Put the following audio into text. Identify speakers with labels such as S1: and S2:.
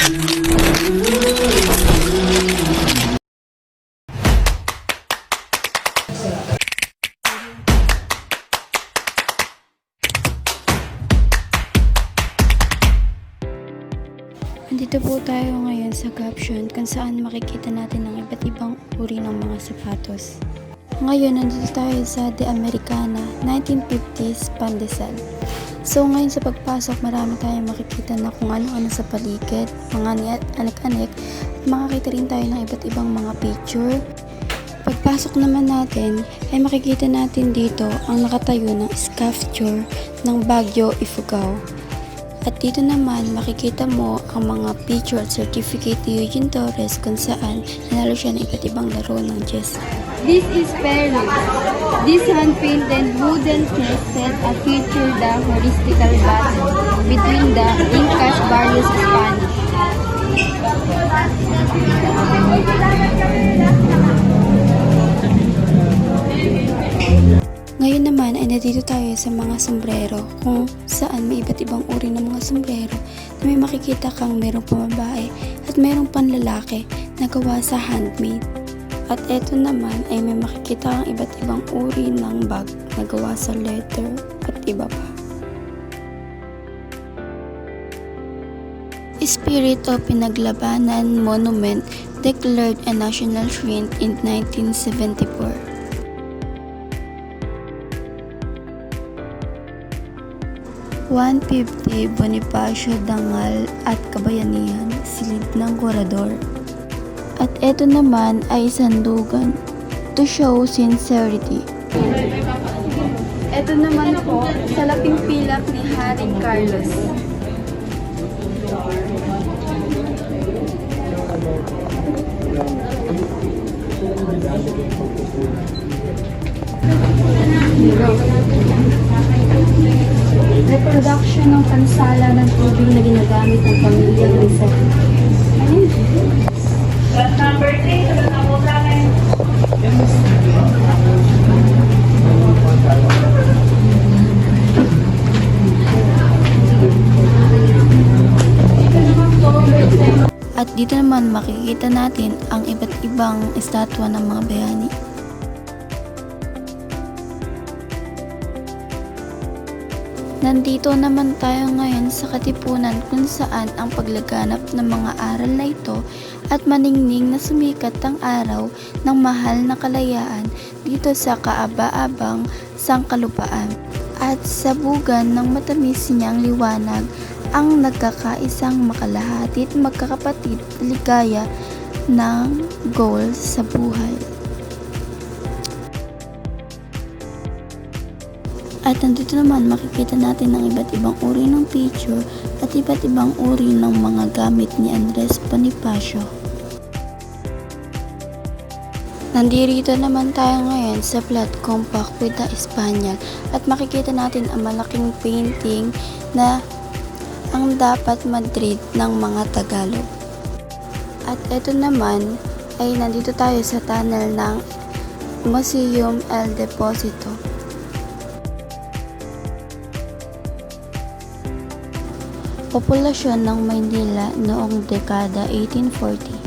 S1: Andito po tayo ngayon sa caption kung saan makikita natin ang iba't ibang uri ng mga sapatos. Ngayon, nandito tayo sa De Americana 1950s Pandesal. So ngayon sa pagpasok, marami tayong makikita na kung ano-ano sa paligid, mga anik-anik, at makakita rin tayo ng iba't ibang mga picture. Pagpasok naman natin, ay makikita natin dito ang nakatayo ng sculpture ng Baguio, Ifugao. At dito naman, makikita mo ang mga picture at certificate ni Eugene Torres kung saan nanalo siya ng iba't ibang laro ng chess.
S2: This is Peru. This hand-painted wooden chess set features the horistical battle between the Incas versus Spanish.
S1: Ngayon naman ay nandito tayo sa mga sombrero kung saan may iba't ibang uri ng mga sombrero na may makikita kang merong pambabae at merong panlalaki na gawa sa handmade. At eto naman ay may makikita kang iba't ibang uri ng bag na gawa sa leather at iba pa. Spirit of Pinaglabanan Monument declared a national shrine in 1974. ₱150 Bonifacio Dangal at Kabayanihan, silid ng Corador. At eto naman ay sandugan to show sincerity.
S2: Ito naman po, salaping pilak ni Haring Carlos.
S1: Reproduction ng pansala ng tubig na ginagamit ng pamilyang Rizal.
S3: Number 3, sagot na po sa akin.
S1: At dito naman makikita natin ang iba't ibang estatwa ng mga bayani. Nandito naman tayo ngayon sa Katipunan kung saan ang paglaganap ng mga aral na ito at maningning na sumikat ang araw ng mahal na kalayaan dito sa kaaba-abang sangkalupaan. At sabugan ng matamis niyang liwanag ang nagkakaisang makalahati at magkakapatid ligaya ng goal sa buhay. At nandito naman makikita natin ang iba't ibang uri ng picture at iba't ibang uri ng mga gamit ni Andres Bonifacio. Nandito naman tayo ngayon sa Plat Compact with the Espanyol at makikita natin ang malaking painting na ang dapat Madrid ng mga Tagalog. At ito naman ay nandito tayo sa tunnel ng Museum El Deposito. Populasyon ng Maynila noong dekada 1840.